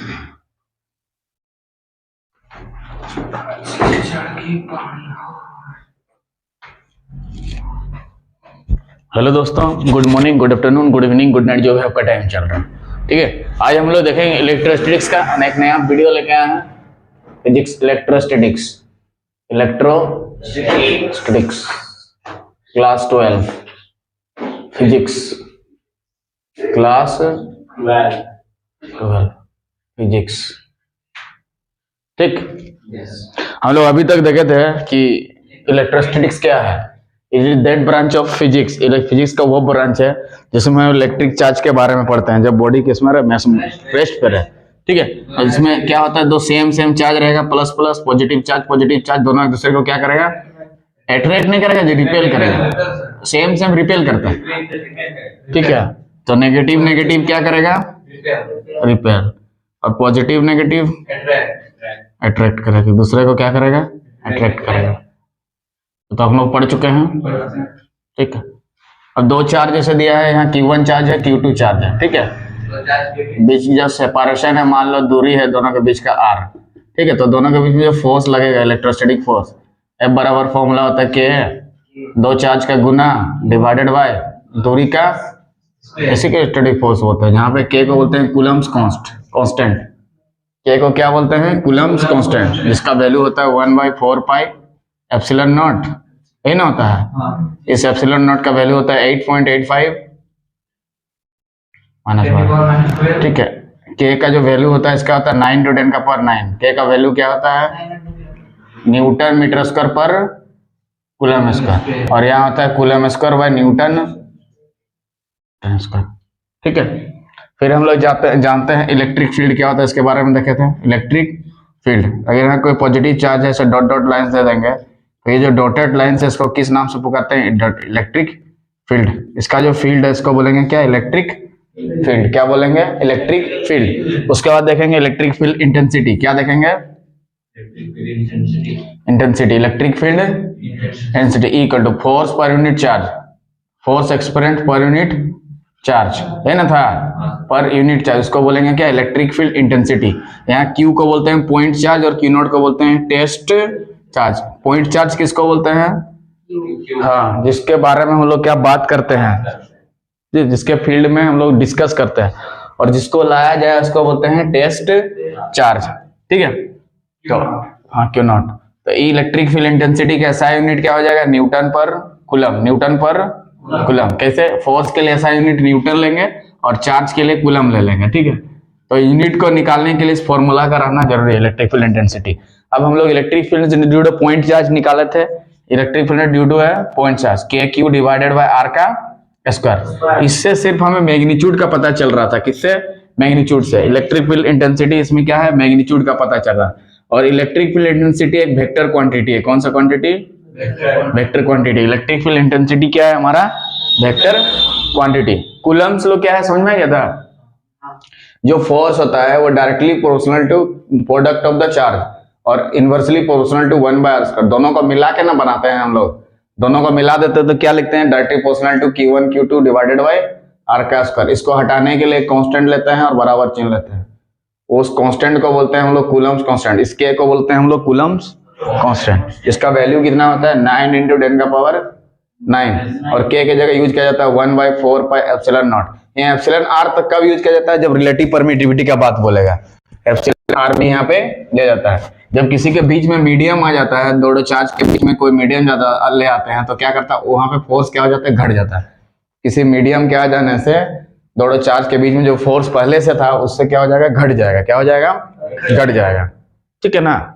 Hello दोस्तों, good morning, good afternoon, good evening, good night, जो भी आपका टाइम चल रहा है। ठीक है, आज हम लोग देखेंगे इलेक्ट्रोस्टैटिक्स का एक नया वीडियो लेके आए हैं। Physics electrostatics, electrostatics class 12 physics, class 12 physics. ठीक, हम लोग अभी तक देखे थे कि इलेक्ट्रोस्टैटिक्स क्या है। It is that branch of physics, physics का वो ब्रांच है जिसमें हम इलेक्ट्रिक चार्ज के बारे में पढ़ते हैं। जब बॉडी किसमें रेस्ट पे है, ठीक है, इसमें क्या होता है, दो सेम चार्ज रहेगा, प्लस प्लस, पॉजिटिव चार्ज दोनों एक दूसरे को क्या करेगा, अट्रैक्ट नहीं करेगा, जो रिपेल करेगा। सेम रिपेल करता है, ठीक है। तो नेगेटिव नेगेटिव क्या करेगा, रिपेल, और पॉजिटिव नेगेटिव अट्रैक्ट करेगा, दूसरे को क्या करेगा, अट्रैक्ट करेगा। तो हम लोग पढ़ चुके हैं, ठीक है। अब दो चार्ज जैसे दिया है, यहाँ Q1 चार्ज है, Q2 चार्ज है, ठीक है। बीच जो सेपरेशन है, मान लो दूरी है दोनों के बीच का R, ठीक है। तो दोनों के बीच में जो फोर्स लगेगा, इलेक्ट्रोस्टैटिक फोर्स, F बराबर फॉर्मूला होता है K, दो चार्ज का गुना डिवाइडेड बाय दूरी का, इसी के स्टैटिक फोर्स होता है। यहाँ पे K को बोलते हैं कूलम्ब्स कांस्टेंट, K को क्या बोलते हैं, कूलम्ब्स कांस्टेंट, जिसका वैल्यू होता है 1/4 पाई एप्सिलॉन नॉट, यही ना होता है। इस एप्सिलॉन नॉट का वैल्यू होता है 8.85 -1, ठीक है। K का जो वैल्यू होता है इसका होता है 9 × 10⁹। K का वैल्यू क्या होता है, न्यूटन मीटर स्क्वायर पर कूलम स्क्वायर, और यहाँ होता है coulomb square by Newton square, ठीक है। फिर हम लोग जानते हैं इलेक्ट्रिक फील्ड क्या होता है, इसके बारे में देखे थे। इलेक्ट्रिक फील्ड, अगर यहाँ कोई पॉजिटिव चार्ज है, इसे डॉट डॉट लाइन दे देंगे, तो ये जो डॉटेड लाइन है इसको किस नाम से पुकारते हैं, इलेक्ट्रिक फील्ड। इसका जो फील्ड है इसको बोलेंगे क्या, इलेक्ट्रिक फील्ड। क्या बोलेंगे, इलेक्ट्रिक फील्ड। उसके बाद देखेंगे इलेक्ट्रिक फील्ड इंटेंसिटी, क्या देखेंगे, intensity, electric field intensity equal to force per unit charge, force experience per unit charge, है ना था, पर यूनिट चार्ज, उसको बोलेंगे क्या, इलेक्ट्रिक फील्ड इंटेंसिटी। यहाँ Q को बोलते हैं पॉइंट चार्ज और Q0 को बोलते हैं टेस्ट चार्ज। पॉइंट चार्ज किसको बोलते हैं, हाँ, जिसके बारे में हम लोग क्या बात करते हैं, जिसके फील्ड में हम लोग डिस्कस करते हैं, और जिसको लाया जाए उसको बोलते हैं टेस्ट चार्ज, ठीक है। तो हाँ, Q0। तो इलेक्ट्रिक फील्ड इंटेंसिटी का ऐसा यूनिट क्या हो जाएगा, न्यूटन पर कूलम, न्यूटन पर कूलम। कैसे, फोर्स के लिए ऐसा यूनिट न्यूटन लेंगे और चार्ज के लिए कूलम ले लेंगे, ठीक है। तो यूनिट को निकालने के लिए इस फॉर्मूला का रहना जरूरी है, इलेक्ट्रिक फील्ड इंटेंसिटी। अब हम लोग electric field due two point charge निकाले थे, इलेक्ट्रिक फील्ड ड्यू टू है point charge, KQ divided by R का स्क्वायर। इससे सिर्फ हमें मैग्नीट्यूड का पता चल रहा था, किससे, मैग्नीट्यूड से। इलेक्ट्रिक फील्ड इंटेंसिटी इसमें क्या है, मैग्नीट्यूड का पता चल रहा है। और इलेक्ट्रिक फील्ड इंटेंसिटी एक वेक्टर क्वांटिटी है, कौन सा quantity, vector quantity. Electric field intensity क्या है हमारा, वेक्टर क्वांटिटी। कूलम्स लो क्या है, समझ में आ गया था। जो फोर्स होता है वो directly proportional to product of the charge और इनवर्सली प्रोपोर्शनल टू 1/r²। दोनों को मिला के ना बनाते हैं हम लोग, दोनों को मिला देते हैं तो क्या लिखते हैं, directly proportional to Q1 Q2 divided by R का स्क्वायर। इसको हटाने के लिए कांस्टेंट लेते हैं और बराबर चिन्ह लेते हैं, उस कांस्टेंट को बोलते हैं हम लोग कूलम्स कांस्टेंट। इस K को बोलते हैं हम लोग कूलम्स कांस्टेंट। इसका वैल्यू कितना होता है, 9 × 10⁹ और K के जगह यूज किया जाता है 1/4 पाई एप्सिलॉन नॉट। यहाँ एप्सिलॉन R तक कब यूज किया जाता है, जब रिलेटिव परमिटिविटी का बात बोलेगा, एप्सिलॉन R भी यहाँ पे ले जाता है। जब किसी के बीच में मीडियम आ जाता है, दो चार्ज के बीच में कोई मीडियम ज्यादा ले आते हैं, तो क्या करता है, वहां पे फोर्स क्या हो जाता है, घट जाता है। किसी मीडियम के आ जाने से दोनों चार्ज के बीच में जो फोर्स पहले से था उससे क्या हो जाएगा, घट जाएगा। क्या हो जाएगा, घट जाएगा, ठीक है ना।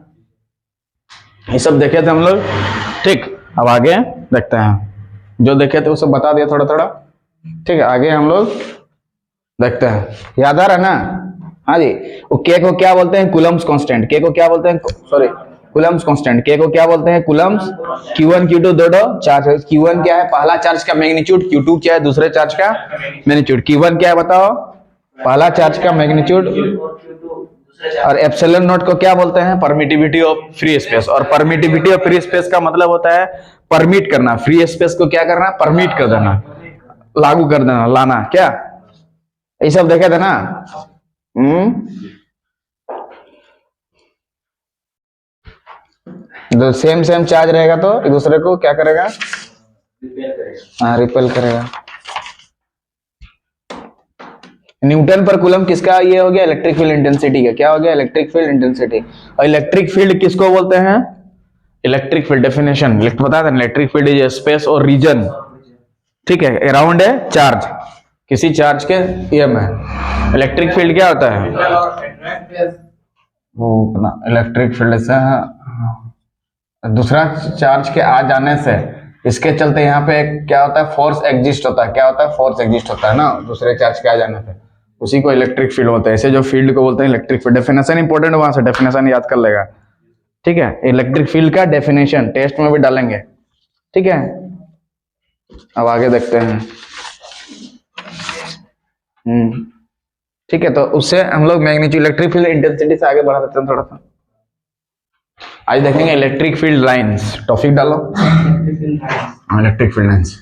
ये सब देखे थे हम लोग, ठीक। अब आगे देखते हैं, जो देखे थे वो सब बता दिया थोड़ा थोड़ा, ठीक है। आगे हम लोग देखते हैं, याद आ रहा है ना, हाँ जी। वो K को क्या बोलते हैं, कूलम्स कांस्टेंट। K को क्या बोलते हैं, सॉरी, कूलम्स कांस्टेंट। K को क्या बोलते हैं, कूलम्स। Q1 Q2 दो चार्ज, Q1 क्या है, पहला चार्ज का मैग्नीट्यूड, Q2 क्या है, दूसरे चार्ज का मैग्नीट्यूड। Q1 क्या है बताओ, पहला चार्ज का मैग्नीट्यूड, और एप्सिलॉन नॉट को क्या बोलते हैं, परमिटिविटी ऑफ फ्री स्पेस। और परमिटिविटी ऑफ फ्री स्पेस का मतलब होता है परमिट करना, फ्री स्पेस को क्या करना, परमिट कर देना, लागू कर देना, लाना, क्या, ये सब देखे थे ना। तो सेम सेम चार्ज रहेगा तो एक दूसरे को क्या करेगा, हाँ रिपेल करेगा। न्यूटन पर कूलम किसका ये हो गया, इलेक्ट्रिक फील्ड इंटेंसिटी का क्या हो गया, इलेक्ट्रिक फील्ड इंटेंसिटी। और इलेक्ट्रिक फील्ड किसको बोलते हैं, इलेक्ट्रिक फील्ड डेफिनेशन बता दें, इलेक्ट्रिक फील्ड इज स्पेस और रीजन, ठीक है, अराउंड है चार्ज, किसी चार्ज के ये में। इलेक्ट्रिक फील्ड क्या होता है, वो अपना इलेक्ट्रिक फील्ड से दूसरा चार्ज के आ जाने से इसके चलते यहाँ पे क्या होता है, फोर्स एग्जिस्ट होता है, क्या होता है, फोर्स एग्जिस्ट होता है ना दूसरे चार्ज के आ जाने पे, उसी को इलेक्ट्रिक फील्ड बोलते हैं। ऐसे जो फील्ड को बोलते हैं इलेक्ट्रिक फील्ड। डेफिनेशन इंपॉर्टेंट, वहां से डेफिनेशन याद कर लेगा, ठीक है। इलेक्ट्रिक फील्ड का डेफिनेशन टेस्ट में भी डालेंगे, ठीक है। अब आगे देखते हैं, ठीक है। तो उससे हम लोग मैग्नीट्यूड इलेक्ट्रिक फील्ड इंटेंसिटी से आगे बढ़ा देते हैं थोड़ा सा। आज देखेंगे इलेक्ट्रिक फील्ड लाइंस, टॉपिक डालो इलेक्ट्रिक फील्ड लाइंस,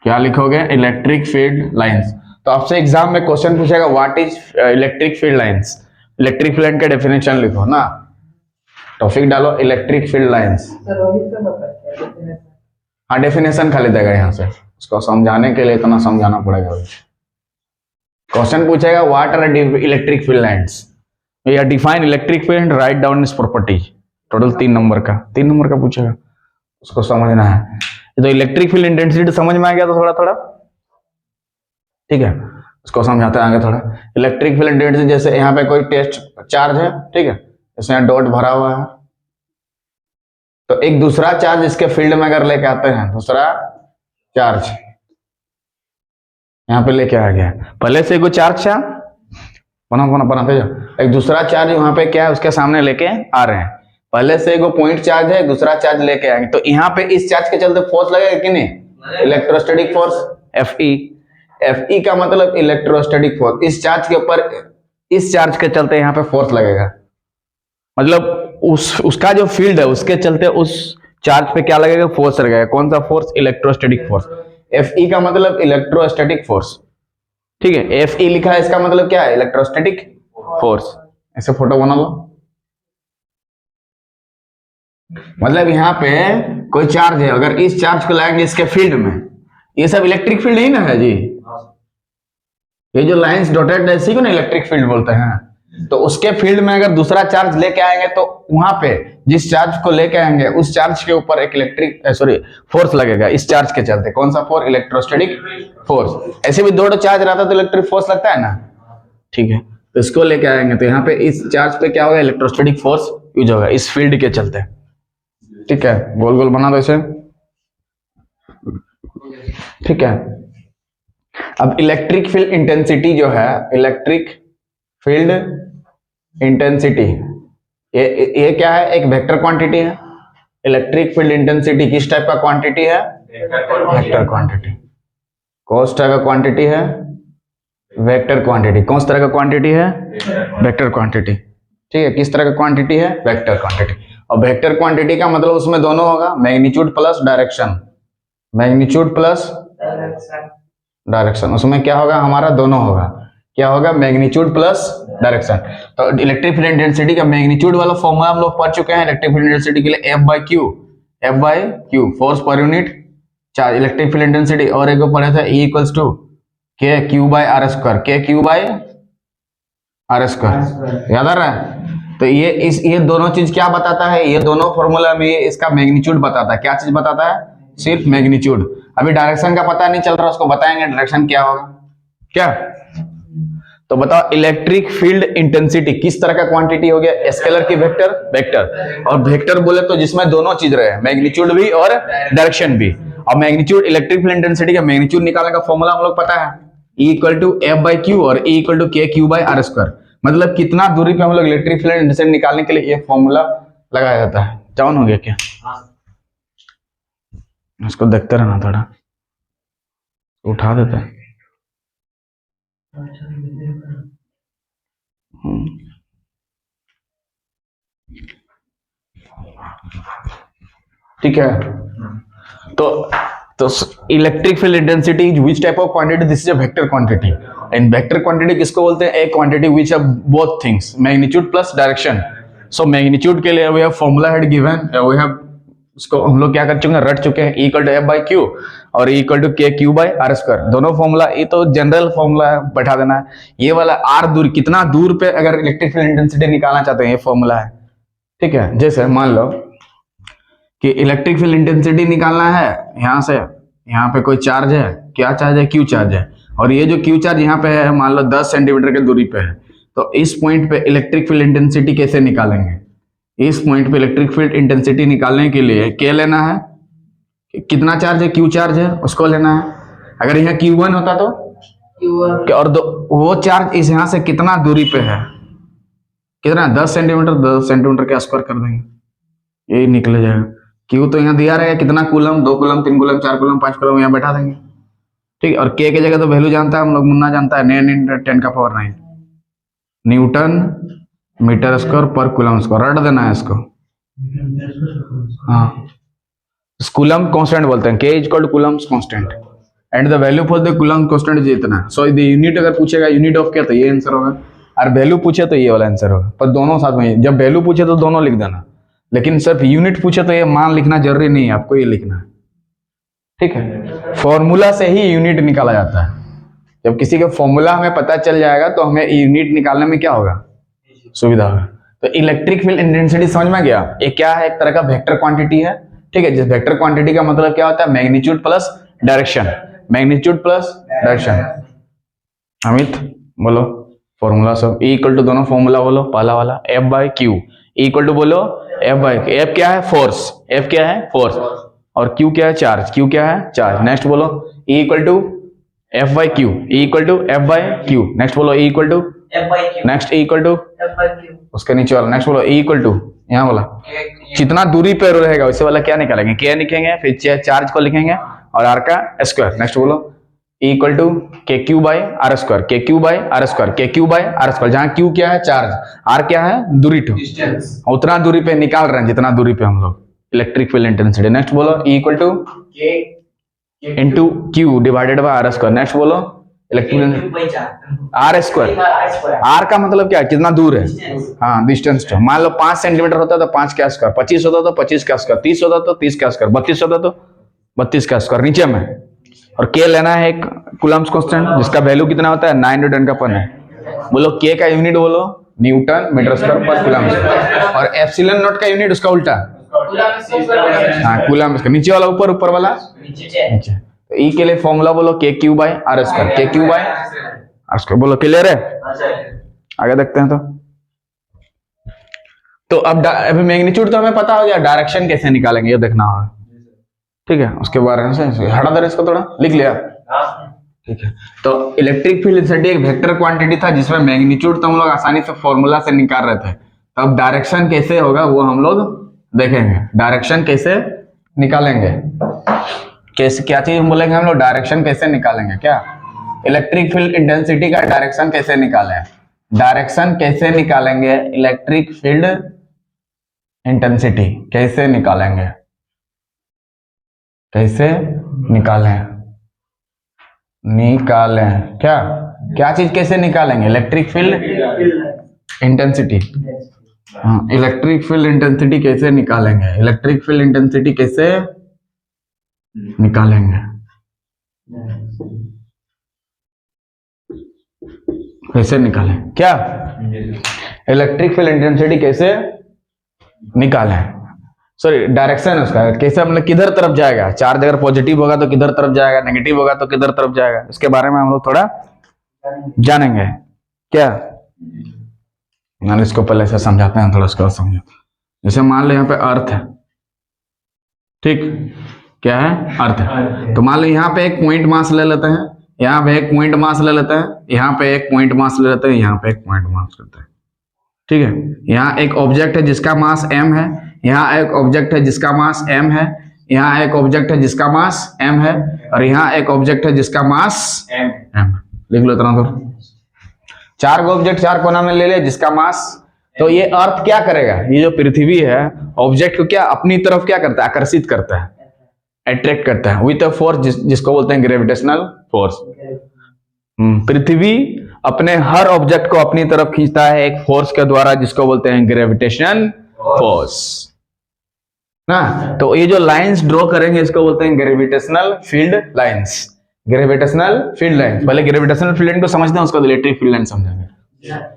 क्या लिखोगे, इलेक्ट्रिक फील्ड लाइंस। तो आपसे एग्जाम में क्वेश्चन पूछेगा what is electric field lines, electric field का डेफिनेशन लिखो ना, टॉपिक डालो इलेक्ट्रिक फील्ड लाइंस। हाँ डेफिनेशन खाली देगा यहाँ से, उसको समझाने के लिए इतना समझाना पड़ेगा। क्वेश्चन पूछेगा what are electric field lines या define electric field, write down इस प्रॉपर्टी। टोटल 3 नंबर का पूछेगा, उसको समझना है। तो इलेक्ट्रिक फील्ड इंटेंसिटी समझ में आ गया तो थोड़ा थोड़ा, ठीक है, उसको समझाते हैं आगे थोड़ा। इलेक्ट्रिक फील्ड इंटेंसिटी, जैसे यहाँ पे कोई टेस्ट चार्ज है, ठीक है, इसमें डॉट भरा हुआ है, तो एक दूसरा चार्ज इसके फील्ड में अगर लेके आते हैं, दूसरा चार्ज यहाँ पे लेके आ गया, पहले से कोई चार्ज था बनाते जाओ, एक दूसरा चार्ज वहां पे क्या है उसके सामने लेके आ रहे हैं, पहले से एगो पॉइंट चार्ज है, दूसरा चार्ज लेके आएंगे, तो यहाँ पे इस चार्ज के चलते फोर्स लगेगा कि नहीं, इलेक्ट्रोस्टैटिक फोर्स Fe का मतलब इलेक्ट्रोस्टैटिक फोर्स। इस चार्ज के ऊपर इस चार्ज के चलते यहाँ पे फोर्स लगेगा, मतलब उसका जो फील्ड है उसके चलते उस चार्ज पे क्या लगेगा, फोर्स लगेगा। कौन सा फोर्स, इलेक्ट्रोस्टैटिक फोर्स। Fe का मतलब इलेक्ट्रोस्टैटिक फोर्स, ठीक है, Fe लिखा है, इसका मतलब क्या है, इलेक्ट्रोस्टैटिक फोर्स। ऐसे फोटो बना लो, मतलब यहाँ पे कोई चार्ज है, अगर इस चार्ज को लाएंगे इसके फील्ड में, ये सब इलेक्ट्रिक फील्ड ही ना है जी, ये जो लाइंस डॉटेड है इसी को ना इलेक्ट्रिक फील्ड बोलते हैं। तो उसके फील्ड में अगर दूसरा चार्ज लेके आएंगे तो वहां पे जिस चार्ज को लेके आएंगे उस चार्ज के ऊपर एक फोर्स लगेगा, इस चार्ज के चलते। कौन सा फोर्स, इलेक्ट्रोस्टैटिक फोर्स। ऐसे भी दो चार्ज रहता तो इलेक्ट्रिक फोर्स लगता है ना, ठीक है। तो इसको लेके आएंगे तो यहाँ पे इस चार्ज पे क्या होगा, इलेक्ट्रोस्टैटिक फोर्स यूज होगा इस फील्ड के चलते, ठीक है। गोल गोल बना दो इसे, ठीक है। अब इलेक्ट्रिक फील्ड इंटेंसिटी जो है, इलेक्ट्रिक फील्ड इंटेंसिटी ये क्या है, एक वेक्टर क्वांटिटी है। इलेक्ट्रिक फील्ड इंटेंसिटी किस टाइप का क्वांटिटी है, वेक्टर क्वांटिटी। कौन सा टाइप का क्वांटिटी है, वेक्टर क्वांटिटी। कौन सा तरह का क्वांटिटी है, वेक्टर क्वांटिटी, ठीक है। किस तरह का क्वांटिटी है, वेक्टर क्वांटिटी। और वेक्टर क्वांटिटी का मतलब उसमें दोनों होगा, magnitude plus direction, magnitude plus direction. उसमें क्या होगा, हमारा दोनों होगा, क्या होगा, मैग्नीट्यूड प्लस डायरेक्शन। तो इलेक्ट्रिक फील्ड इंटेंसिटी का मैग्नीट्यूड वाला फॉर्मूला हम लोग पढ़ चुके हैं इलेक्ट्रिक फील्ड इंटेंसिटी के लिए, F by Q, force per unit charge, electric field intensity. और एक पढ़े थे E equals to KQ by R square, KQ by R square, याद आ रहा है। तो ये दोनों चीज क्या बताता है, ये दोनों फॉर्मूला में इसका मैग्नीट्यूड बताता है। क्या चीज बताता है, सिर्फ मैग्नीट्यूड। अभी डायरेक्शन का पता नहीं चल रहा, उसको बताएंगे डायरेक्शन क्या होगा, क्या। तो बताओ इलेक्ट्रिक फील्ड इंटेंसिटी किस तरह का क्वांटिटी हो गया, स्केलर की वेक्टर। और वेक्टर बोले तो जिसमें दोनों चीज रहे, मैग्नीट्यूड भी और डायरेक्शन भी। और मैग्नीट्यूड, इलेक्ट्रिक फील्ड इंटेंसिटी का मैग्नीट्यूड निकालने का फॉर्मूला हम लोग पता है, E equal to F by Q और E equal to KQ by R square. मतलब कितना दूरी पे हम लोग इलेक्ट्रिक फील्ड इंटेंसिटी निकालने के लिए ये फॉर्मूला लगाया जाता है। डाउन हो गया क्या, उसको देखते रहना, थोड़ा उठा देता है। ठीक है। तो electric field intensity which type of quantity, this is a vector quantity. And vector quantity किसको बोलते हैं, एक quantity which have both things, magnitude plus direction. So magnitude के लिए we have formula had given, we have उसको हम लोग क्या कर चुके हैं, रट चुके हैं, E equal to F by Q और E equal to K Q by R square. दोनों फॉर्मूला, ये तो जनरल फॉर्मूला है, बैठा देना है। ये वाला आर दूर, कितना दूर पे अगर इलेक्ट्रिक फील्ड इंटेंसिटी निकालना चाहते हैं, ये फॉर्मूला है, ठीक है। जैसे मान लो कि इलेक्ट्रिक फील्ड इंटेंसिटी निकालना है, यहाँ से यहाँ पे कोई चार्ज है, क्या चार्ज है, क्यू चार्ज है, और ये जो क्यू चार्ज यहाँ पे है मान लो 10 सेंटीमीटर की दूरी पे है, तो इस पॉइंट पे इलेक्ट्रिक फील्ड इंटेंसिटी कैसे निकालेंगे? इस पॉइंट पे इलेक्ट्रिक फील्ड इंटेंसिटी निकालने के लिए क्या लेना है, कितना चार्ज है, क्यू चार्ज है, उसको लेना है। अगर यहाँ Q1 होता तो Q1 और वो चार्ज इस यहाँ से कितना दूरी पे है, कितना, 10 सेंटीमीटर, 10 सेंटीमीटर के स्क्वायर कर देंगे, यही निकल जाएगा। Q तो यहाँ दिया रहेगा कितना coulomb, 2 coulomb, 3 coulomb, 4 coulomb, 5 coulomb, यहाँ बैठा देंगे, ठीक है। और K की जगह तो वैल्यू जानता है हम लोग, मुन्ना जानता है, 9 × 10⁻⁹ न्यूटन मीटर स्क्वायर पर कूलम स्क्वायर, रट देना है इसको। हाँ, कूलम कांस्टेंट बोलते हैं, K equal to Coulomb constant and the value for the Coulomb constant is इतना। सो द यूनिट अगर पूछेगा यूनिट ऑफ क्या, तो ये आंसर होगा, और वैल्यू पूछे तो ये वाला आंसर होगा। पर दोनों साथ में, जब वैल्यू पूछे तो दोनों लिख देना, लेकिन सिर्फ यूनिट पूछे तो ये मान लिखना जरूरी नहीं है, आपको ये लिखना है, ठीक है। फॉर्मूला से ही यूनिट निकाला जाता है। जब किसी का फॉर्मूला हमें पता चल जाएगा तो हमें यूनिट निकालने में क्या होगा, सुविधा होगा। तो इलेक्ट्रिक फील्ड इंटेंसिटी समझ में गया, ये क्या है, एक तरह का वेक्टर क्वांटिटी है, ठीक है। जिस वेक्टर क्वांटिटी का मतलब क्या होता है, magnitude plus direction, magnitude plus direction. Amit बोलो फॉर्मूला सब, E इक्वल टू, दोनों फॉर्मूला बोलो, पहला वाला F by Q, E equal to बोलो एफ बाई, एफ क्या है, फोर्स, एफ क्या है, फोर्स, और क्यू क्या है, चार्ज, क्यू क्या है, चार्ज। नेक्स्ट बोलो E equal to F by Q, E equal to F by Q. Next बोलो E equal to F by Q, next E equal to F by Q, उसके नीचे वाला। Next बोलो E equal to, यहाँ वाला जितना दूरी पे रहेगा वैसे वाला क्या निकालेंगे, K लिखेंगे, फिर चार्ज को लिखेंगे और R का स्क्वायर। नेक्स्ट बोलो E equal to K Q by R square, के क्यू बाई आर स्क्वायर, के क्यू बाई आर स्क्वायर, जहाँ Q क्या है, चार्ज, R क्या है, दूरी टू, उतना दूरी पे निकाल रहे हैं जितना दूरी पे हम लोग इलेक्ट्रिक फील्ड इंटेंसिटी। नेक्स्ट बोलो E equal to into Q divided by R square. Next बोलो इलेक्ट्रिक आर स्क्वायर, आर का मतलब क्या है, कितना दूर है, हाँ डिस्टेंस। तो मान लो 5 सेंटीमीटर होता तो 5 का स्क्वायर, 25 होता तो 25 का स्क्वायर, 30 होता तो 30 का स्क्वायर, 32 होता तो 32 का स्क्वायर नीचे में। और K लेना है एक कूलम्स कांस्टेंट जिसका वैल्यू कितना होता है, 9 × 10⁻⁹। बोलो K का यूनिट बोलो न्यूटन मीटर स्क्वायर पर कूलम, और एप्सिलॉन नॉट का यूनिट उसका उल्टा, हाँ कूलम, नीचे वाला ऊपर, ऊपर वाला नीचे। तो E के लिए फॉर्मूला बोलो के क्यू बाई आर स्क्वायर, के क्यू बाई आर स्क्वायर। बोलो क्लियर है, आगे देखते हैं। तो अब अभी मैग्नीट्यूड तो हमें पता हो गया, डायरेक्शन कैसे निकालेंगे ये देखना होगा, ठीक है। उसके बारे में से हटा दे, इसको थोड़ा लिख लिया, ठीक है। तो इलेक्ट्रिक फील्ड इंटेंसिटी एक वेक्टर क्वांटिटी था जिसमें मैग्नीट्यूड तो हम लोग आसानी से फॉर्मूला से निकाल रहे थे। तो अब डायरेक्शन कैसे होगा वो हम लोग देखेंगे, डायरेक्शन कैसे निकालेंगे, कैसे, क्या चीज बोलेंगे हम लोग, डायरेक्शन कैसे निकालेंगे, क्या इलेक्ट्रिक फील्ड इंटेंसिटी का डायरेक्शन कैसे निकालें, डायरेक्शन कैसे निकालेंगे, इलेक्ट्रिक फील्ड इंटेंसिटी कैसे निकालेंगे, कैसे निकालें, क्या क्या चीज कैसे निकालेंगे, इलेक्ट्रिक फील्ड इंटेंसिटी, हाँ इलेक्ट्रिक फील्ड इंटेंसिटी कैसे निकालेंगे, इलेक्ट्रिक फील्ड इंटेंसिटी कैसे निकालेंगे, कैसे निकालें, क्या इलेक्ट्रिक फील्ड इंटेंसिटी कैसे निकालें, सॉरी डायरेक्शन उसका कैसे, मतलब किधर तरफ जाएगा, चार्ज अगर पॉजिटिव होगा तो किधर तरफ जाएगा, नेगेटिव होगा तो किधर तरफ जाएगा, इसके बारे में हम लोग थोड़ा जानेंगे, क्या। मैंने इसको पहले से समझाते हैं, थोड़ा इसको समझो। जैसे मान लो यहाँ पे अर्थ है, ठीक, क्या है, अर्थ है। तो मान लो यहाँ पे एक पॉइंट मास ले लेते हैं, यहाँ पे एक पॉइंट मास ले लेते हैं, यहाँ पे एक पॉइंट मास ले लेते हैं, यहाँ पे एक पॉइंट मास लेते हैं, ठीक है। यहाँ एक ऑब्जेक्ट है जिसका मास m है, यहाँ एक ऑब्जेक्ट है जिसका मास m है, यहाँ एक ऑब्जेक्ट है जिसका मास m है, और यहाँ एक ऑब्जेक्ट है जिसका मास m। लिख लो इतना दूर, 4 ऑब्जेक्ट 4 कोना में ले ले जिसका मास। तो ये अर्थ क्या करेगा, ये जो पृथ्वी है ऑब्जेक्ट को क्या अपनी तरफ क्या करता है, आकर्षित करता है, अट्रैक्ट करता है विथ अ फोर्स जिसको बोलते हैं ग्रेविटेशनल फोर्स। पृथ्वी अपने हर ऑब्जेक्ट को अपनी तरफ खींचता है एक फोर्स के द्वारा, जिसको बोलते हैं ग्रेविटेशन फोर्स ना। तो ये जो लाइंस ड्रॉ करेंगे इसको बोलते हैं gravitational field lines. Gravitational field lines, पहले ग्रेविटेशनल फील्ड लाइन को समझते हैं, उसका इलेक्ट्रिक फील्ड लाइन समझेंगे,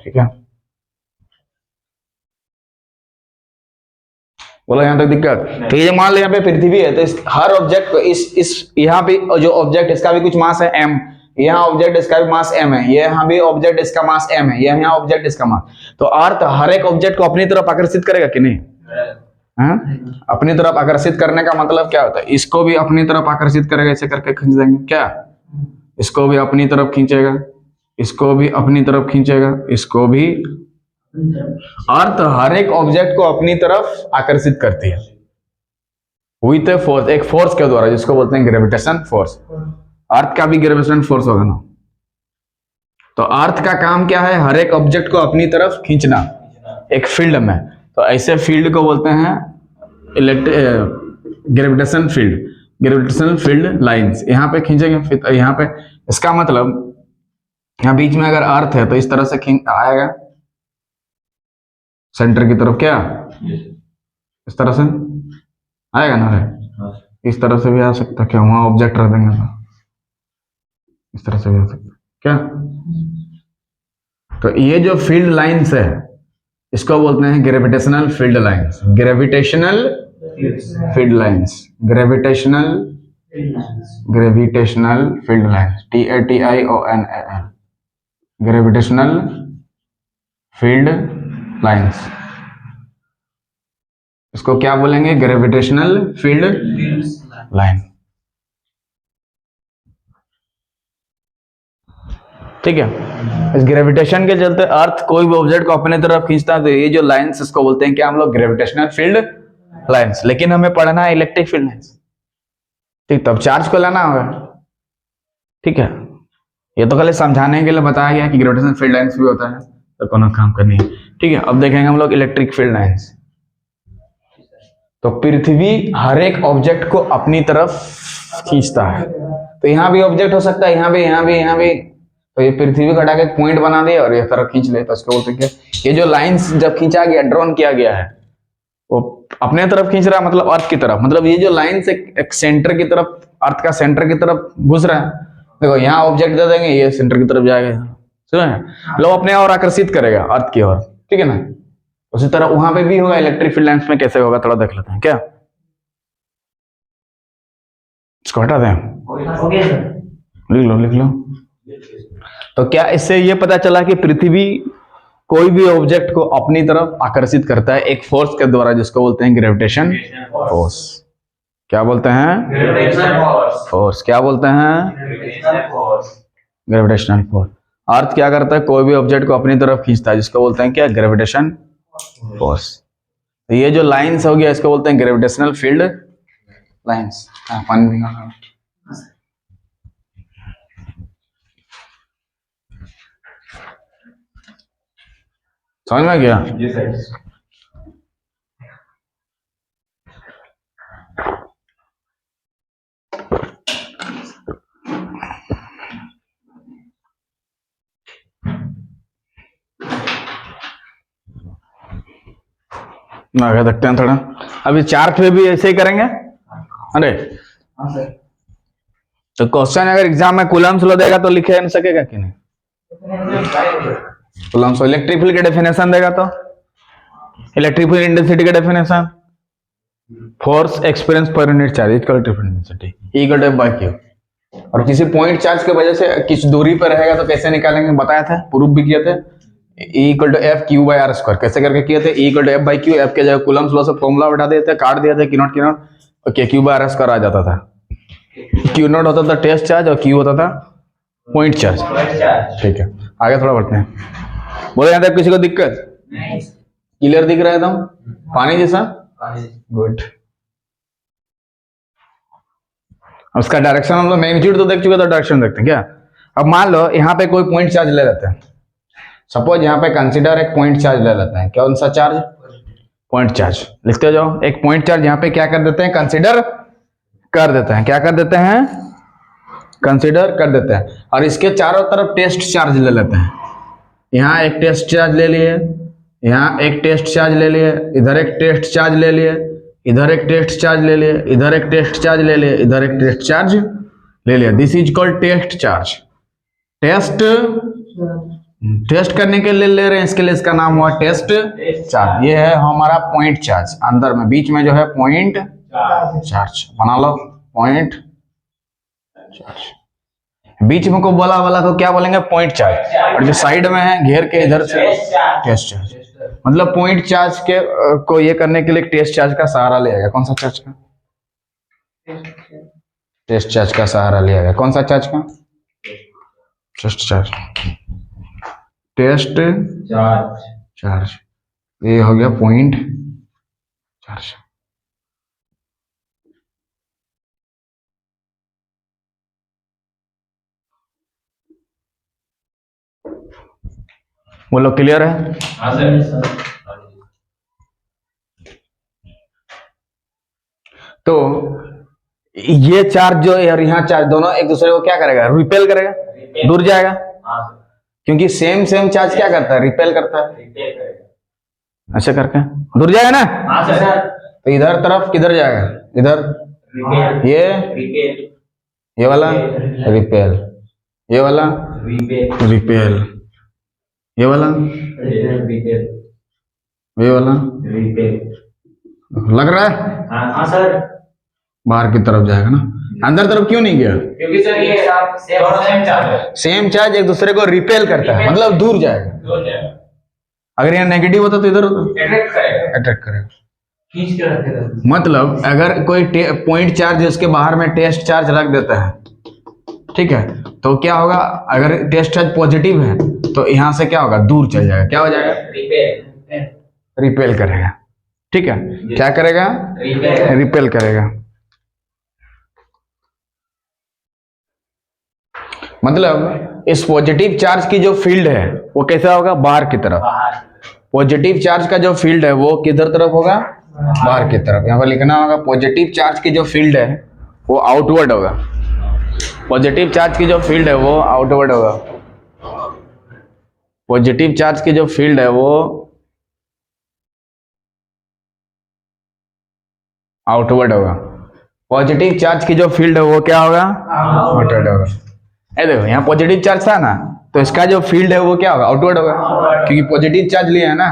ठीक है। बोलो यहां तक दिक्कत? तो ये मान लो यहाँ पे पृथ्वी है, तो हर ऑब्जेक्ट को इस यहाँ पे जो ऑब्जेक्ट इसका भी कुछ मास है m, यहाँ ऑब्जेक्ट इसका भी मास m है, ये यहाँ भी ऑब्जेक्ट इसका मास m है, यहाँ ऑब्जेक्ट इसका मास। तो अर्थ हर एक ऑब्जेक्ट को अपनी तरफ आकर्षित करेगा कि नहीं? हाँ? अपनी तरफ आकर्षित करने का मतलब क्या होता है? इसको भी अपनी तरफ आकर्षित करेगा, ऐसे करके खींच देंगे क्या? इसको भी अपनी तरफ खींचेगा, इसको भी अपनी तरफ खींचेगा, इसको भी। अर्थ हर एक ऑब्जेक्ट को अपनी तरफ आकर्षित करती है विथ ए फोर्स, एक फोर्स के द्वारा, जिसको बोलते हैं ग्रेविटेशन फोर्स। अर्थ का भी ग्रेविटेशन फोर्स होगा ना। तो अर्थ का काम क्या है? हर एक ऑब्जेक्ट को अपनी तरफ खींचना एक फील्ड में। तो ऐसे फील्ड को बोलते हैं gravitation field, gravitational field lines. यहाँ पे खींचेंगे, फिर यहाँ पे, इसका मतलब यहाँ बीच में अगर अर्थ है तो इस तरह से खींच आएगा सेंटर की तरफ, क्या इस तरह से आएगा ना रे? इस तरह से भी आ सकता है क्या? वहां ऑब्जेक्ट रख देंगे तो इस तरह से भी आ सकता है क्या? तो ये जो फील्ड लाइंस है इसको बोलते हैं gravitational field lines. Gravitational field lines, gravitational field lines, TATIONAL, gravitational field lines. इसको क्या बोलेंगे? ग्रेविटेशनल फील्ड लाइन, ठीक है। इस ग्रेविटेशन के चलते अर्थ कोई भी ऑब्जेक्ट को अपने तरफ खींचता है, तो ये जो लाइंस इसको बोलते हैं क्या हम लोग? Gravitational field lines. लेकिन हमें पढ़ना है इलेक्ट्रिक फील्ड लाइंस, ठीक। तब चार्ज को लाना होगा, ठीक है। ये तो खाली समझाने के लिए बताया गया कि ग्रेविटेशनल फील्ड लाइंस भी होता है, तो कोनो काम करनी है, ठीक है। अब देखेंगे हम लोग इलेक्ट्रिक फील्ड लाइंस। तो पृथ्वी हर एक ऑब्जेक्ट को अपनी तरफ खींचता है। तो यहाँ भी ऑब्जेक्ट हो सकता है, यहाँ भी, यहाँ भी, यहाँ भी। तो ये पृथ्वी को हटा के पॉइंट बना दिया और ये तरफ खींच ले, तो इसको बोलते हैं क्या? ये जो लाइंस जब खींचा गया, ड्रॉन किया गया है, वो अपने तरफ खींच रहा है, मतलब अर्थ की तरफ। मतलब ये जो लाइंस एक सेंटर की तरफ, अर्थ का सेंटर की तरफ घुस रहा है। देखो यहाँ ऑब्जेक्ट दे देंगे, ये सेंटर की तरफ जाएगा, समझे? लोग अपने और आकर्षित करेगा अर्थ की ओर, ठीक है ना। उसी तरह वहां पे भी होगा। इलेक्ट्रिक फील्ड लाइंस में कैसे होगा थोड़ा देख लेते हैं क्या? इसको हटा दें, लिख लो। तो क्या इससे ये पता चला कि पृथ्वी कोई भी ऑब्जेक्ट को अपनी तरफ आकर्षित करता है एक फोर्स के द्वारा, जिसको बोलते हैं ग्रेविटेशन फोर्स। क्या बोलते हैं? Gravitational force. क्या बोलते हैं? Gravitational force. अर्थ क्या करता है? कोई भी ऑब्जेक्ट को अपनी तरफ खींचता है, जिसको बोलते हैं क्या? Gravitation force. तो ये जो लाइंस हो गया, इसको बोलते हैं ग्रेविटेशनल फील्ड लाइंस। पानी भी समझ में गया? आगे देखते हैं थोड़ा। अभी चार्ट पे भी ऐसे ही करेंगे। अरे तो क्वेश्चन अगर एग्जाम में कूलम्स लो देगा तो लिखे नहीं सकेगा कि नहीं? कूलम्स इलेक्ट्रिक फील्ड की डेफिनेशन देगा तो इलेक्ट्रिक फील्ड इंटेंसिटी का definition, force experience per unit charge equal to intensity equal to F/Q। और किसी पॉइंट चार्ज की वजह से किस दूरी पर रहेगा तो कैसे निकालेंगे बताया था, प्रूफ भी किए थे। E equal to F/Q/r²। कैसे करके किए थे? E equal to F/Q। F के जगह कूलम्स लॉ से फॉर्मूला बैठा देते, काट दिया था Q0 और Q/r² आ जाता था। Q0 होता था टेस्ट चार्ज और Q होता था पॉइंट चार्ज, ठीक है। आगे थोड़ा बढ़ते हैं। बोले यहाँ तक किसी को दिक्कत? क्लियर दिख रहा है एकदम पानी जैसा? गुड। उसका डायरेक्शन हम लोग मैग्नीट्यूड तो देख चुके, तो डायरेक्शन देखते हैं क्या? अब मान लो यहाँ पे कोई पॉइंट चार्ज ले लेते हैं। सपोज यहाँ पे कंसीडर एक पॉइंट चार्ज ले लेते हैं। कौन सा चार्ज? Point charge. लिखते जाओ। एक पॉइंट चार्ज यहाँ पे क्या कर देते हैं? कंसीडर कर देते हैं। क्या कर देते हैं? कंसीडर कर देते हैं। और इसके चारों तरफ टेस्ट चार्ज ले लेते हैं। यहाँ एक टेस्ट चार्ज ले लिए, यहाँ एक टेस्ट चार्ज ले लिए, इधर एक टेस्ट चार्ज ले लिए, इधर एक टेस्ट चार्ज ले लिए, इधर एक टेस्ट चार्ज ले लिए, इधर एक टेस्ट चार्ज ले लिया। This is called test charge. Test test करने के लिए ले रहे हैं, इसके लिए इसका नाम हुआ टेस्ट चार्ज। ये है हमारा पॉइंट चार्ज, अंदर में बीच में जो है पॉइंट चार्ज बना लो, पॉइंट चार्ज। बीच में को बोला वाला को क्या बोलेंगे, पॉइंट चार्ज, और जो साइड में है घेर के इधर से टेस्ट चार्ज। मतलब पॉइंट चार्ज के को ये करने के लिए टेस्ट चार्ज का सहारा लिया। कौन सा चार्ज का? टेस्ट चार्ज का सहारा लिया गया। कौन सा चार्ज का? Test charge. टेस्ट चार्ज ये हो गया पॉइंट चार्ज। बोलो क्लियर है? तो ये चार्ज जो यार यहाँ चार्ज दोनों एक दूसरे को क्या करेगा, रिपेल करेगा, दूर जाएगा। क्योंकि सेम चार्ज क्या करता है, रिपेल करता है। ऐसे करके दूर जाएगा ना। तो इधर तरफ किधर जाएगा, इधर ये वाला रिपेल, ये वाला रिपेल, ये वाला ये वाला लग रहा है। हाँ सर, बाहर की तरफ जाएगा ना, अंदर तरफ क्यों नहीं गया? क्योंकि सर ये सेम चार्ज एक दूसरे को रिपेल करता है, मतलब दूर जाएगा। अगर ये नेगेटिव होता तो इधर होता, अट्रैक्ट करेगा, खींच के रखेगा। मतलब अगर कोई पॉइंट चार्ज उसके बाहर में टेस्ट चार्ज रख देता है, ठीक है, तो क्या होगा, अगर टेस्ट चार्ज पॉजिटिव है तो यहाँ से क्या होगा, दूर चल जाएगा। क्या हो जाएगा? रिपेल करेगा। ठीक है, क्या करेगा? रिपेल करेगा। मतलब इस पॉजिटिव चार्ज की जो फील्ड है वो कैसा होगा, बाहर की तरफ। पॉजिटिव चार्ज का जो फील्ड है वो किधर तरफ होगा, बाहर की तरफ। यहाँ पर लिखना होगा पॉजिटिव चार्ज की जो फील्ड है वो आउटवर्ड होगा। पॉजिटिव चार्ज की जो फील्ड है वो आउटवर्ड होगा। पॉजिटिव चार्ज की जो फील्ड है वो आउटवर्ड होगा। पॉजिटिव चार्ज की जो फील्ड है वो क्या होगा, आउटवर्ड होगा। ये देखो यहाँ पॉजिटिव चार्ज था ना, तो इसका जो फील्ड है वो क्या होगा, आउटवर्ड होगा, क्योंकि पॉजिटिव चार्ज लिया है ना।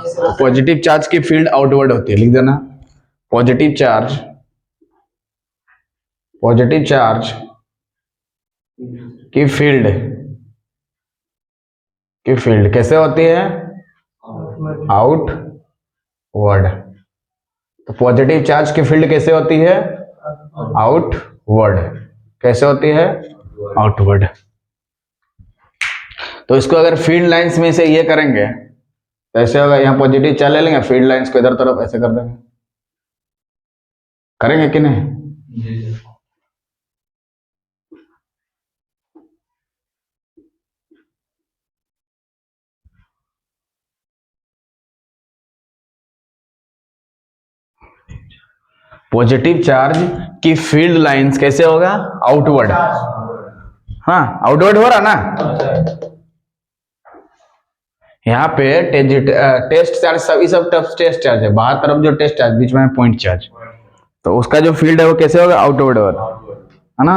तो पॉजिटिव चार्ज की फील्ड आउटवर्ड होती है, लिख देना पॉजिटिव चार्ज की फील्ड कैसे होती है, आउटवर्ड। तो पॉजिटिव चार्ज की फील्ड कैसे होती है, आउटवर्ड। कैसे होती है, आउटवर्ड। तो इसको अगर फील्ड लाइंस में से ये करेंगे तो ऐसे होगा, यहाँ पॉजिटिव चार्ज ले लेंगे, फील्ड लाइंस को इधर तरफ ऐसे कर देंगे। करेंगे कि नहीं? पॉजिटिव चार्ज की फील्ड लाइंस कैसे होगा, आउटवर्ड। हाँ, आउटवर्ड हो रहा ना। यहाँ पे टेस्ट चार्ज सब टेस्ट चार्ज है, बाहर तरफ जो टेस्ट चार्ज, बीच में पॉइंट चार्ज, तो उसका जो फील्ड है वो कैसे होगा, आउटवर्ड होगा, है ना।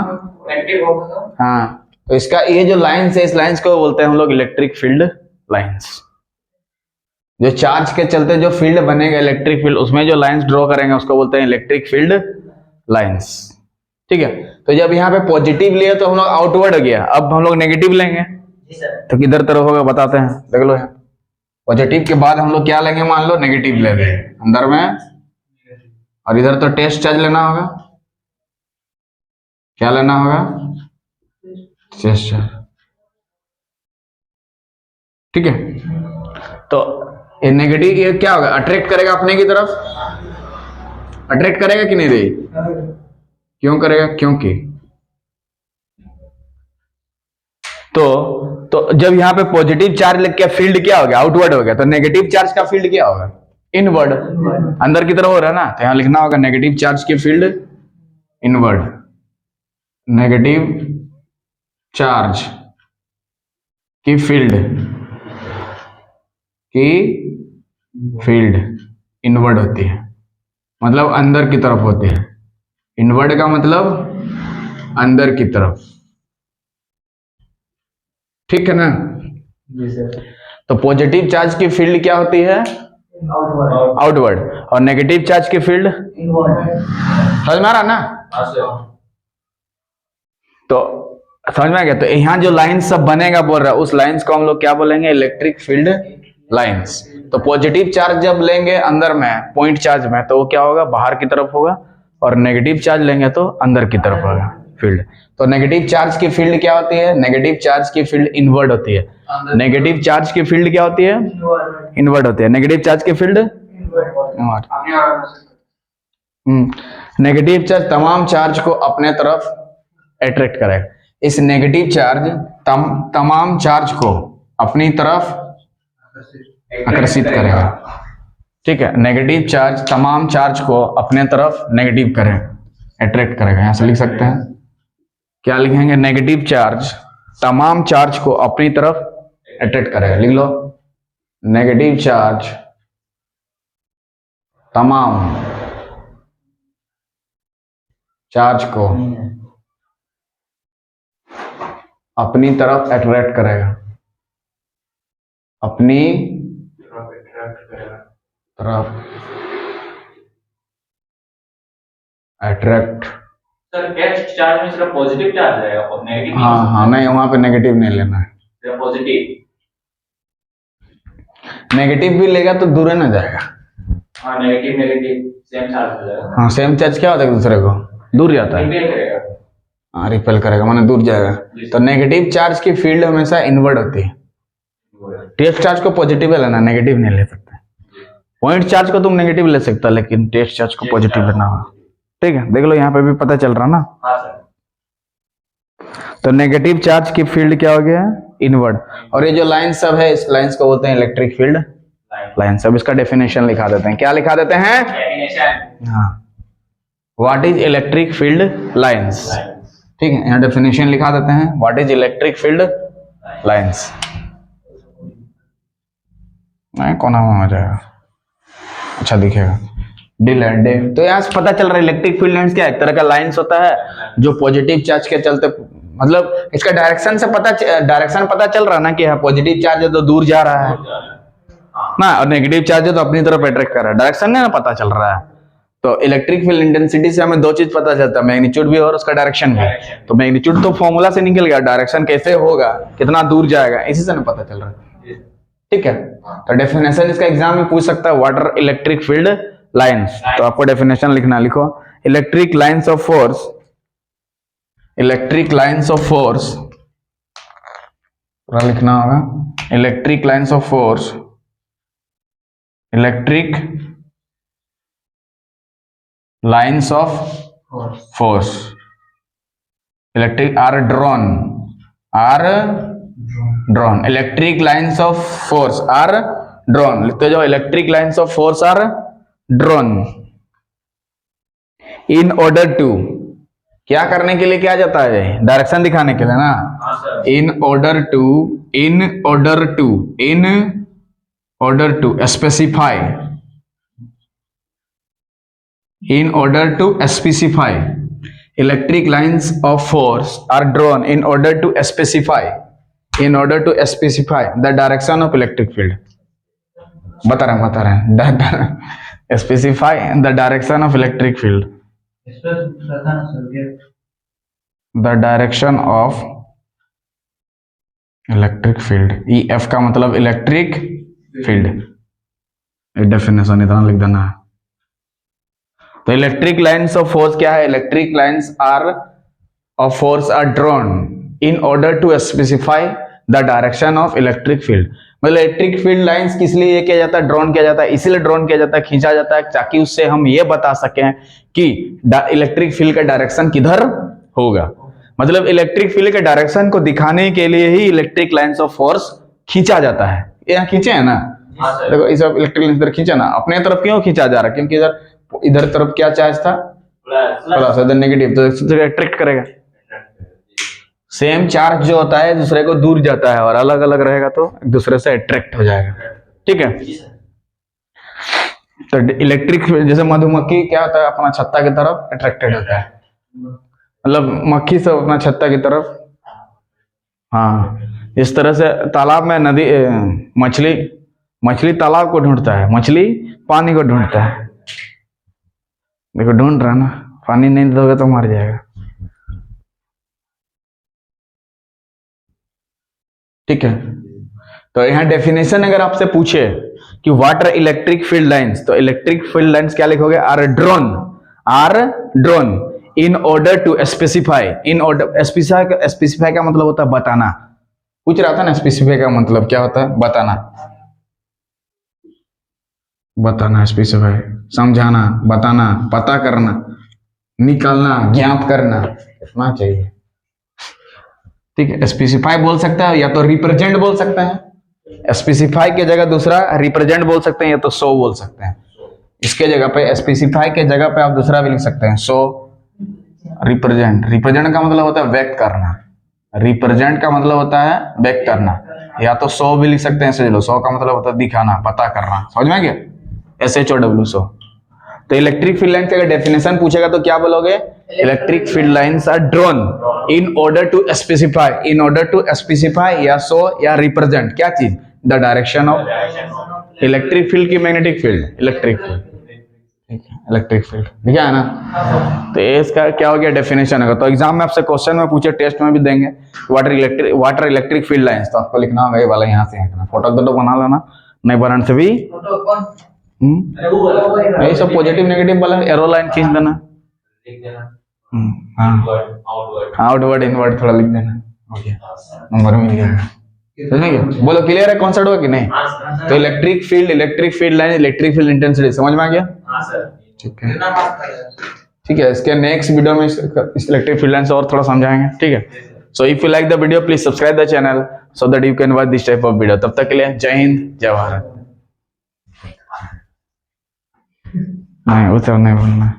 हाँ, तो इसका ये जो लाइंस है, इस लाइंस को बोलते हैं हम लोग इलेक्ट्रिक फील्ड लाइंस। जो चार्ज के चलते जो फील्ड बनेगा इलेक्ट्रिक फील्ड, उसमें जो लाइंस ड्रॉ करेंगे उसको बोलते हैं इलेक्ट्रिक फील्ड लाइंस। ठीक है, तो जब यहाँ पे पॉजिटिव लिए तो हम लोग आउटवर्ड हो गया, अब हम लोग नेगेटिव लेंगे तो किधर तरफ होगा बताते हैं, देख लो। यहाँ पॉजिटिव के बाद हम लोग क्या लेंगे, मान लो नेगेटिव ले रहे हैं अंदर में, और इधर तो टेस्ट चार्ज लेना होगा। क्या लेना होगा, टेस्ट चार्ज। ठीक है, तो ये नेगेटिव ये क्या होगा, अट्रैक्ट करेगा अपने की तरफ, अट्रैक्ट करेगा कि नहीं रे? क्यों करेगा, क्योंकि तो जब यहाँ पे पॉजिटिव चार्ज लग के फील्ड क्या हो गया, आउटवर्ड हो गया, तो नेगेटिव चार्ज का फील्ड क्या होगा, इनवर्ड, अंदर की तरफ हो रहा है ना। तो यहाँ लिखना होगा नेगेटिव चार्ज की फील्ड इनवर्ड। नेगेटिव चार्ज की फील्ड की फील्ड इनवर्ड होती है, मतलब अंदर की तरफ होती है। इनवर्ड का मतलब अंदर की तरफ, ठीक है ना। जी सर। तो पॉजिटिव चार्ज की फील्ड क्या होती है? आउटवर्ड। और नेगेटिव चार्ज की फील्ड इनवर्ड। समझ में आ रहा ना? तो समझ में आ गया। तो यहाँ जो लाइंस सब बनेगा बोल रहा है, उस लाइंस को हम लोग क्या बोलेंगे? Electric field lines. तो पॉजिटिव चार्ज जब लेंगे अंदर में, पॉइंट चार्ज में, तो वो क्या होगा? बाहर की तरफ होगा। और नेगेटिव चार्ज लेंगे तो अंदर की तरफ होगा फील्ड। तो नेगेटिव चार्ज की फील्ड क्या होती है? नेगेटिव चार्ज की फील्ड इनवर्ड होती है। नेगेटिव चार्ज की फील्ड क्या होती है? इनवर्ड होती है। नेगेटिव चार्ज की फील्ड इनवर्ड। नेगेटिव चार्ज तमाम चार्ज को अपने तरफ अट्रैक्ट करेगा। इस नेगेटिव चार्ज तमाम चार्ज को अपनी तरफ आकर्षित करेगा, ठीक है। नेगेटिव चार्ज तमाम चार्ज को अपने तरफ नेगेटिव करेगा, अट्रैक्ट करेगा। यहां से लिख सकते हैं, क्या लिखेंगे? नेगेटिव चार्ज तमाम चार्ज को अपनी तरफ अट्रैक्ट करेगा। लिख लो, नेगेटिव चार्ज तमाम चार्ज को अपनी तरफ अट्रैक्ट करेगा, अपनी तरफ अट्रैक्ट। सर गेस्ट चार्ज में सिर्फ पॉजिटिव चार्ज रहेगा और नेगेटिव नहीं? हाँ, नहीं, वहां पे नेगेटिव नहीं लेना है। सिर्फ पॉजिटिव। नेगेटिव भी लेगा तो दूर ना जाएगा। हाँ, नेगेटिव सेम चार्ज हो जाएगा। हाँ, सेम चार्ज क्या होता है? दूसरे को दूर जाता है। रिपेल करेगा। हाँ, रिपेल करेगा, माने दूर जाएगा। तो नेगेटिव चार्ज की फील्ड हमेशा इनवर्ड होती है। टेस्ट चार्ज को पॉजिटिव लेना, नेगेटिव नहीं ले सकते। पॉइंट चार्ज को तुम नेगेटिव ले सकता, लेकिन टेस्ट चार्ज को पॉजिटिव लेना होगा, ठीक है। देख लो यहाँ पे भी पता चल रहा ना। हाँ सर। तो नेगेटिव चार्ज की फील्ड क्या हो गया? इनवर्ड। और ये जो लाइन सब है, इस लाइंस को बोलते हैं इलेक्ट्रिक फील्ड लाइन। सब इसका डेफिनेशन लिखा देते हैं। क्या लिखा देते हैं? डेफिनेशन। हाँ, what is electric field lines, ठीक है। यहाँ डेफिनेशन लिखा देते हैं, what is electric field lines. नहीं, कोना में हो जाएगा, अच्छा दिखेगा। तो यहाँ से पता चल रहा है इलेक्ट्रिक फील्ड लाइंस क्या है? एक तरह का लाइंस होता है जो पॉजिटिव चार्ज के चलते, मतलब इसका डायरेक्शन से डायरेक्शन पता चल रहा है ना कि पॉजिटिव चार्ज है तो दूर जा रहा है ना, और नेगेटिव चार्ज है तो अपनी तरफ अट्रैक्ट कर रहा है। डायरेक्शन नहीं ना पता चल रहा है। तो इलेक्ट्रिक फील्ड इंटेंसिटी से हमें दो चीज पता चलता है, मैग्नीट्यूड भी और उसका डायरेक्शन भी। तो मैग्नीट्यूड तो फॉर्मूला से निकल गया, डायरेक्शन कैसे होगा, कितना दूर जाएगा, इसी से ना पता चल रहा है, ठीक है। तो डेफिनेशन इसका एग्जाम में पूछ सकता है, वाटर इलेक्ट्रिक फील्ड लाइंस। तो आपको डेफिनेशन लिखना, लिखो electric lines of force, electric lines of force पूरा लिखना होगा। Electric lines of force, electric lines of force, electric are drawn, electric lines of force are drawn. लिखते जाओ, electric lines of force are drawn in order to, क्या करने के लिए किया जाता है? डायरेक्शन दिखाने के लिए ना। In order to specify, in order to specify, electric lines of force are drawn in order to specify the direction of electric field. बता रहे हैं specify the direction of electric field, the direction of electric field। EF का मतलब electric field, definition इतना लिख देना है। तो इलेक्ट्रिक लाइंस ऑफ फोर्स क्या है? Electric lines are of force are drawn in order to specify the direction of electric field. मतलब इलेक्ट्रिक फील्ड लाइंस किस लिए किया जाता है? ड्रॉन किया जाता है, इसीलिए ड्रॉन किया जाता है, खींचा जाता है, ताकि उससे हम ये बता सकें कि इलेक्ट्रिक फील्ड का डायरेक्शन किधर होगा। मतलब इलेक्ट्रिक फील्ड के डायरेक्शन को दिखाने के लिए ही इलेक्ट्रिक लाइंस ऑफ फोर्स खींचा जाता है। यहाँ खींचे है ना, देखो इस इलेक्ट्रिक लाइन तरफ खींचा ना, अपने तरफ क्यों खींचा जा रहा है? क्योंकि इधर तरफ क्या चार्ज था? प्लस, इधर नेगेटिव, तो अट्रैक्ट करेगा। सेम चार्ज जो होता है दूसरे को दूर जाता है, और अलग अलग रहेगा तो एक दूसरे से अट्रैक्ट हो जाएगा, ठीक है। जी सर। तो इलेक्ट्रिक फील्ड, जैसे मधुमक्खी क्या होता है, अपना छत्ता की तरफ अट्रैक्टेड होता है, मतलब मक्खी सब अपना छत्ता की तरफ। हाँ, इस तरह से तालाब में नदी मछली मछली तालाब को ढूंढता है, मछली पानी को ढूंढता है। देखो ढूंढ रहा है ना, पानी नहीं दोगे तो मर जाएगा। ठीक है। तो यहाँ डेफिनेशन अगर आपसे पूछे कि what are electric field lines, तो इलेक्ट्रिक फील्ड लाइंस क्या लिखोगे? Are drawn in order to specify. In order, specify का मतलब होता है बताना। पूछ रहा था ना स्पेसिफाई का मतलब क्या होता है? बताना, स्पेसिफाई समझाना, बताना, पता करना, निकालना, ज्ञात करना, इतना चाहिए। ठीक है। स्पेसिफाई बोल सकता है या तो रिप्रेजेंट बोल सकते हैं, स्पेसिफाई की जगह दूसरा रिप्रेजेंट बोल सकते हैं, या तो शो बोल सकते हैं। इसके जगह पे, स्पेसिफाई के जगह पे आप दूसरा भी लिख सकते हैं, शो रिप्रेजेंट। रिप्रेजेंट का मतलब होता है व्यक्त करना, रिप्रेजेंट का मतलब होता है व्यक्त करना, या तो शो भी लिख सकते हैं। समझ लो, शो का मतलब होता है दिखाना, पता करना। समझ में गया? SHOW, show. तो इलेक्ट्रिक फील्ड लाइन का अगर डेफिनेशन पूछेगा तो क्या बोलोगे? Electric field lines are drawn in order to specify, या शो या रिप्रेजेंट क्या चीज? The direction of electric field की magnetic field, electric field. Electric field ठीक है ना? तो इसका क्या हो गया डेफिनेशन है। तो एग्जाम में आपसे क्वेश्चन में पूछे, टेस्ट में भी देंगे, what are electric field lines, तो आपको लिखना होगा ये वाला, यहाँ से फोटो बना लेना, नहीं बनाने से भी यही सब पॉजिटिव नेगेटिव वाला एरो लाइन खींच देना, आउटवर्ड इनवर्ड थोड़ा लिख देना, ओके, नंबर मिल जाएगा। समझ बोलो क्लियर है कॉन्सेप्ट हुआ कि नहीं? तो electric field line, electric field intensity समझ में आ गया? ठीक है। ठीक है, इसके नेक्स्ट वीडियो में इस इलेक्ट्रिक फील्ड लाइन से और थोड़ा समझाएंगे। ठीक है। So if you like the video please subscribe the channel so that you can watch this type of video. तब तक के लिए जय हिंद, जय भारत। नहीं उसे नहीं बोलना।